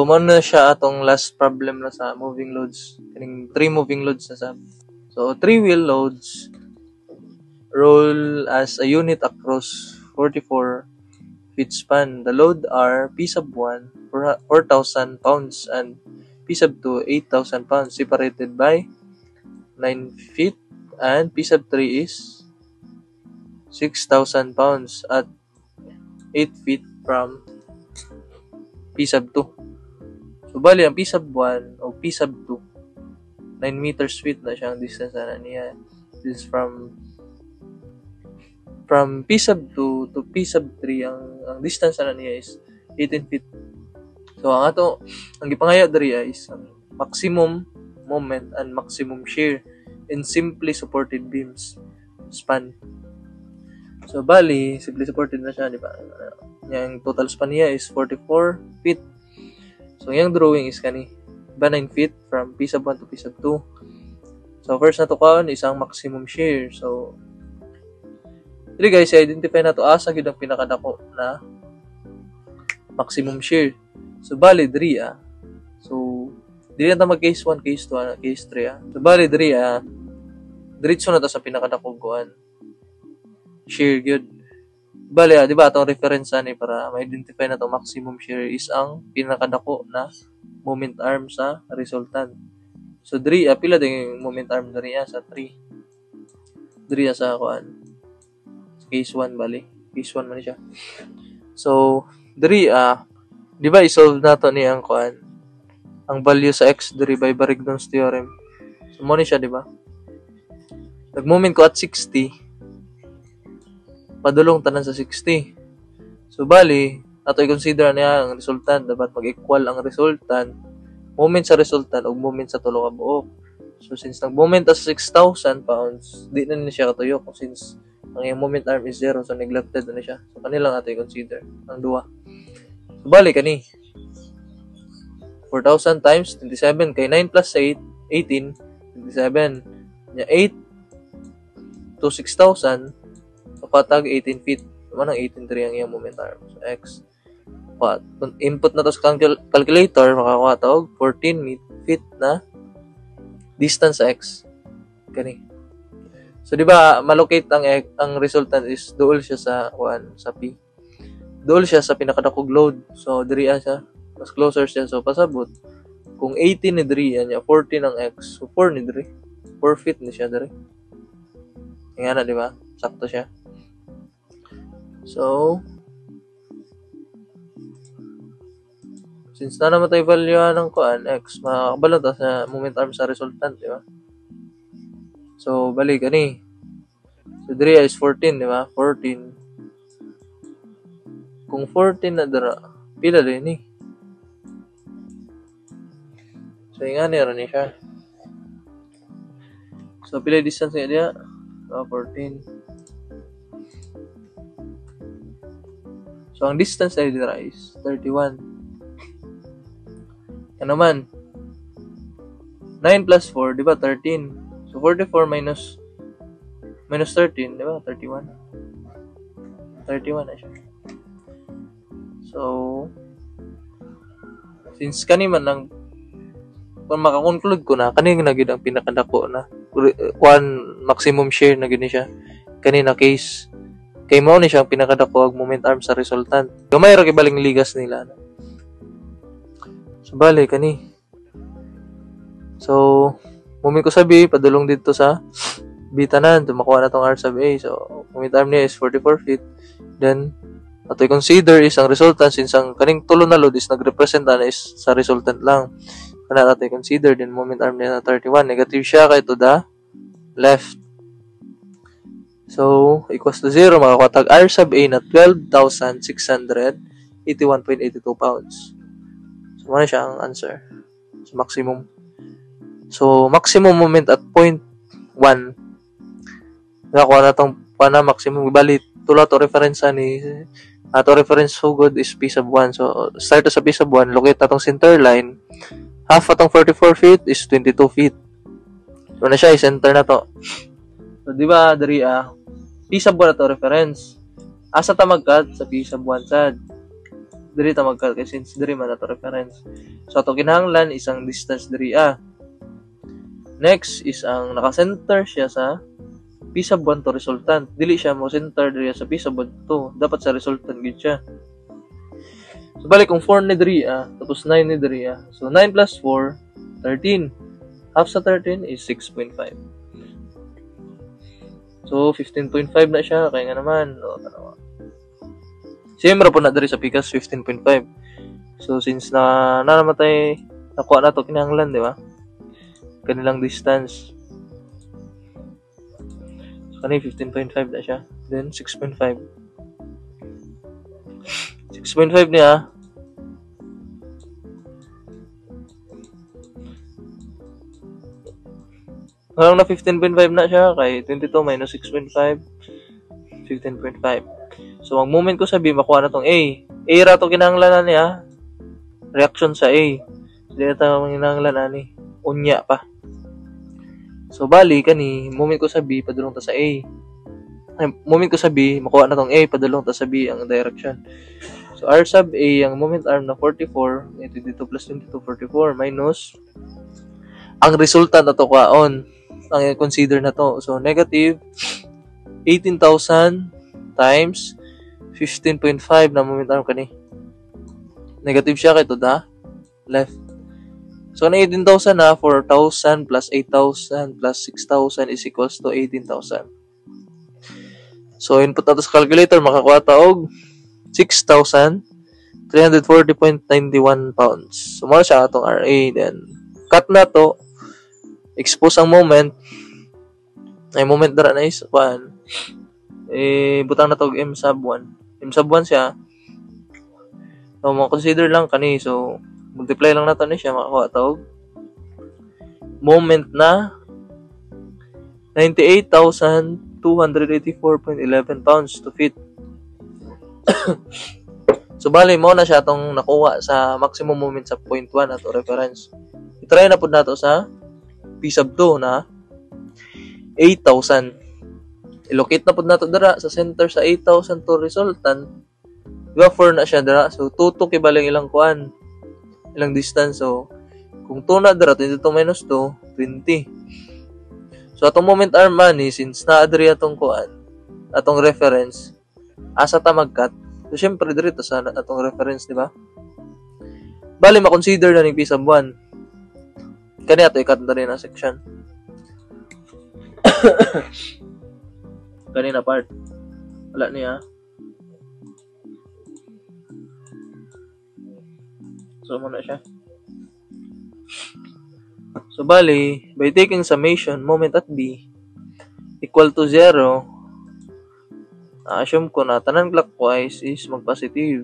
muna siya atong last problem na sa moving loads. Kaning 3 moving loads na sab. So 3 wheel loads roll as a unit across 44 feet span. The load are P sub 1 4,000 pounds and P sub 2 8,000 pounds separated by 9 feet and P sub 3 is 6,000 pounds at 8 feet from P sub 2. So, bali, ang P sub 1 o P sub 2, 9 meters feet na siya ang distance na niya. This is from P sub 2 to P sub 3, ang distance na niya is 18 feet. So, ang gipangaya diri is ang maximum moment and maximum shear in simply supported beams span. So, bali, simply supported na siya, di ba? Yung total span niya is 44 feet. So, yung drawing is kani, ba 9 feet from P sub 1 to P sub 2. So, first na to kaon is ang maximum shear. So, dili guys, identify na to asa gyud ang pinakadako na maximum shear. So, bali, diri So, dili na mag case 1, case 2, case 3 So, bali, diri diretso na to sa pinakadako kuan. Shear gyud. Bali, di ba, itong reference ni para ma-identify na itong maximum shear is ang pinakadako na moment arm sa resultant. So, diri, pila din yung moment arm diri sa 3. Diri sa kuan. Case 1, bali. Case 1 man siya. So, diri, di ba, isolve na to ni ang kuan. Ang value sa x diri by Barigdon's theorem. So, mo ni siya, di ba? Nag-moment ko at 60. Padulong tanan sa 60. So, bali, ato i-consider niya ang resultant. Dapat mag-equal ang resultant, moment sa resultant, o moment sa tulo ka buok. So, since nag-moment sa 6,000 pounds, di na siya katuyo. Kung since ang yung moment arm is 0, so neglected na siya. So, kanilang ato i-consider. Ang duwa. So, bali, kani. 4,000 times 27. Kay 9 plus 8, 18. 27. Nya 8 to 6,000. Patag 18 feet. Naman ang 18.3 ang iyang moment arm. So, x. Input na to sa calculator, makakuha to 14 feet na distance sa x. Kani. So, di ba, malocate ang resultant is dual siya sa P. Dual siya sa pinakadakog load. So, diri siya. Mas closer siya. So, pasabot. Kung 18 ni diri, yan niya, 14 ang x. So, 4 ni diri. 4 feet ni siya diri. Nga na, di ba? Sakto siya. So, since na naman tayo value ng kuan x, makakabalo ta sa moment arm sa resultant, di ba? So, balik ani. So, diri is 14, di ba? 14. Kung 14 na dara, pila rin ni. So, nga nira ni siya. So, pila distance niya diya? 14. So, ang distance na dito is 31. Yan naman. 9 plus 4, di ba? 13. So, 44 minus 13, di ba? 31. 31 na siya. So, since kaniman lang, kung makakonclude ko na, kanina na ang pinakadako na maximum share na gini siya. Kanina case kay mao ni siya ang pinakadako og moment arm sa resultant. Gamay ra kay baling ligas nila. So bali kani. So moment ko sabi padulong dito sa bitanan to makuha na tong r sub a. So moment arm niya is 44 feet. Then ato i-consider is ang resultant since ang kaning tulo na load is nagrepresent na is sa resultant lang. Kana natin i-consider din moment arm niya na 31. Negative siya kay to the left. So, equals to 0, makakatag R sub A na 12,681.82 pounds. So, ano siya ang answer? So, maximum. So, maximum moment at point 1. Nakakuha na itong maximum. Bali, tula to reference ni ato reference sugod is P sub 1. So, start sa P sub 1, locate na itong center line. Half atong 44 feet is 22 feet. So, na siya, i-center na to. So, di ba, dari P sub 1 na to reference. Asa ta magkat sa P sub 1 sad. diri ta magkat kay since diri man ato reference. So ato kinahanglan isang distance diri Next is ang naka-center siya sa P sub 1 to resultant. Dili siya mo center diri sa P sub 1 to. Dapat sa resultant gid siya. So balik kung 4 ni diri tapos 9 ni diri So 9 plus 4, 13. Half sa 13 is 6.5. So 15.5 na siya kaya nga naman tanawa. Siyempre po na diri sa pikas 15.5. So since na namatay nakuha na to kinahanglan, di ba? Kanilang distance. So kanina 15.5 na siya. Then 6.5. 6.5 niya. Parang na 15.5 na siya kay 22 minus 6.5 15.5. So, ang moment ko sabi, makuha na tong A. A ra to kinahanglanan niya. Reaction sa A. So, di na tayo kinahanglanan ni. Unya pa. So, bali, kani, moment ko sabi, padulong ta sa A. Ay, moment ko sabi, makuha na tong A, padulong ta sa B ang direction. So, R sub A, ang moment arm na 44, 22 plus 22, 44, minus, ang resulta na to kwaon. Ang consider na to. So, negative 18,000 times 15.5 na moment arm kani. Negative siya kay to the left. So, na 18,000 na, 4,000 plus 8,000 plus 6,000 is equals to 18,000. So, input nato sa calculator, makakuha ta og 6,340.91 pounds. So, mara siya atong RA. Then, cut na to. Expose ang moment. Ay, moment dara na is, butang na to og M sub 1. M sub 1 siya. So, consider lang kani. So, multiply lang nato ni siya. Makakuha tawag. Moment na 98,284.11 pounds to fit. So, bali mo na siya itong nakuha sa maximum moment sa point 1 ato reference. I-try na po nato sa P sub 2 na 8,000. I-locate na po nato dara sa center sa 8,000 to resultant. Diba 4 na siya dara. So 2 kibalang ilang kuan. Ilang distance. So kung 2 na dara, 22 minus 2, 20. So atong moment arm man since na diri atong kuan, atong reference, asa ta mag-cut. So syempre diri to sa atong reference, di ba? Bali ma-consider na ning P sub 1. Kani ato i-cut na rin ang section. Kanina part. Wala niya. So, muna siya. So, bali, by taking summation, moment at B equal to 0, assume ko na tanan clockwise is mag-positive.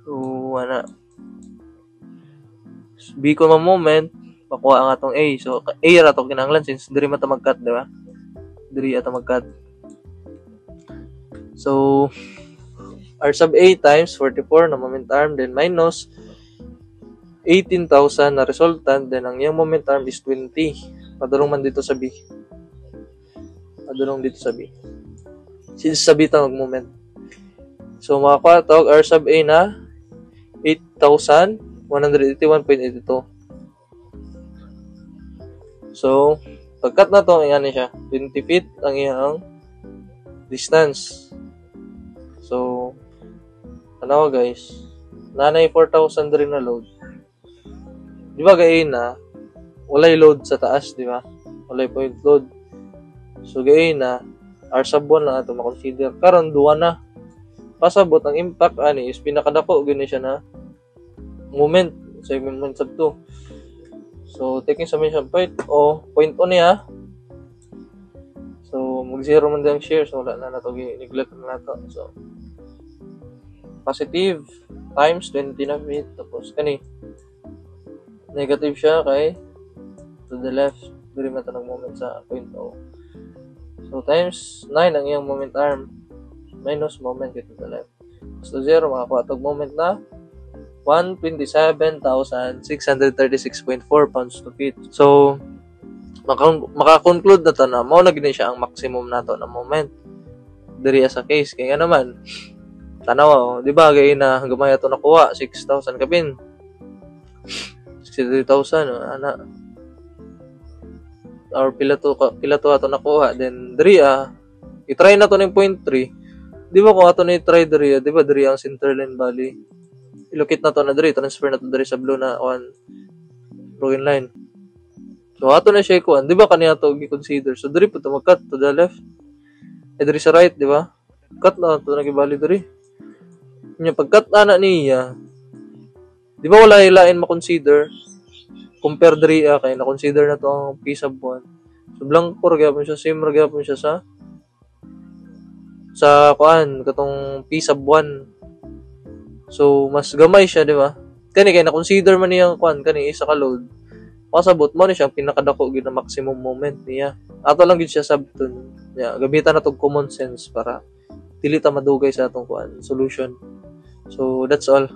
So, B ko moment, makuha ang atong A. So, A ra to kinahanglan since diri mata mag-cut, di ba? Diri ata mag-cut. So, R sub A times 44 na moment arm, then minus 18,000 na resultant, then ang iyang moment arm is 20. Padulong man dito sa B. Padulong dito sa B. Since sa B tawag moment. So, makakuha tawag R sub A na 8,181.82. So, pagkat na to, yan siya. 20 feet ang iyang distance. So, ano guys? Nanay 4,000 rin na load. Di ba gayon na? Walay load sa taas, di ba? Walay point load. So, gayon na. R sub 1 na ito makonsider. Karon duwa na. Pasabot ang impact ani is pinakadako gani siya na moment sa moment sub 2. So, taking summation point o niya. So, mag-zero man din ang share. So, wala na nato. Neglect na nato. So, positive times 20 na feet. Tapos, kani. Negative siya kay to the left. Diri man tanong moment sa point O. So, times 9 ang iyang moment arm. Minus moment to the left. So, 0. Makakuha tog moment na 127,636.4 pounds to feet. So, maka-conclude na to na mao na gini siya ang maximum nato na moment diri sa case. Kaya naman, Tanawa, di ba, gaya na gamay ito nakuha, 6,000 kapin. 63,000, ana. Or pila to ato nakuha. Then, diri i-try na to ng 0.3. Di ba kung ato na i-try diri, di ba, diri ang Centerline Valley. Ilocate na to na diri, transfer na to diri sa blue na broken line. So, ato na siya ikuan. Di ba kaniya to i-consider? So, diri po to mag-cut to the left. Diri sa right, di ba? Cut na to nagibali diri. Nya pag-cut na niya, di ba wala ilain ma-consider? Compare diri kay na-consider na to ang P sub 1. So, blank ra gyapon siya, same ra gyapon siya sa katong P sub 1. So, mas gamay siya, di ba? Kani kay na-consider man niyang kani isa ka load. Pasabot mo ni siya pinakadako gid na maximum moment niya. Ato lang gid siya sabton. Gamitan na tog common sense para dili ta madugay sa atong solution. So, that's all.